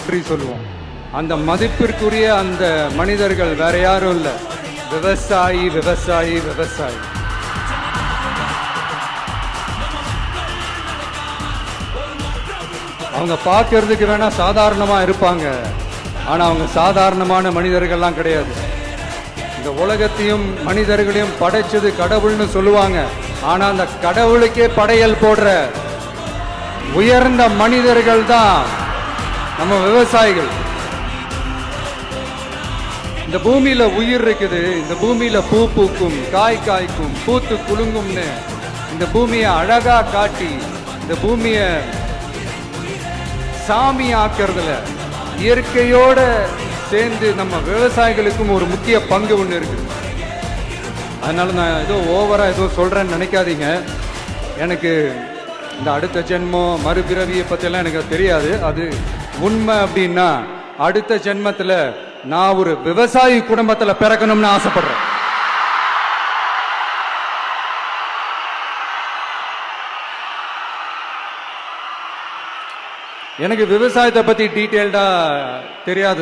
போற்றி சொல்லுவோம். அந்த மதிப்பிற்குரிய அந்த மனிதர்கள் வேற யாரும் இல்லை, விவசாயி விவசாயி விவசாயி. அவங்க பார்க்கறதுக்கு வேணா சாதாரணமா இருப்பாங்க, ஆனா அவங்க சாதாரணமான மனிதர்கள்லாம் கிடையாது. இந்த உலகத்தையும் மனிதர்களையும் படைச்சது கடவுள்னு சொல்லுவாங்க, ஆனா அந்த கடவுளுக்கே படையல் போடுற உயர்ந்த மனிதர்கள் தான் நம்ம விவசாயிகள். இந்த பூமியில உயிர் இருக்குது, இந்த பூமியில பூ பூக்கும், காய் காய்க்கும், பூத்து குலுங்கும்னு இந்த பூமியை அழகா காட்டி இந்த பூமியை சாமி ஆக்கிறதுல இயற்கையோட சேர்ந்து நம்ம விவசாயிகளுக்கும் ஒரு முக்கிய பங்கு ஒன்று இருக்குது. அதனால நான் ஏதோ ஓவரா ஏதோ சொல்றேன்னு நினைக்காதீங்க. எனக்கு இந்த அடுத்த ஜென்மம் மறுபிறவியை பற்றியெல்லாம் எனக்கு தெரியாது. அது உண்மை அப்படின்னா அடுத்த ஜென்மத்தில் நான் ஒரு விவசாயி குடும்பத்தில் பிறக்கணும்னு ஆசைப்படுறேன். எனக்கு விவசாயத்தை பற்றி டீட்டெயில்டா தெரியாது.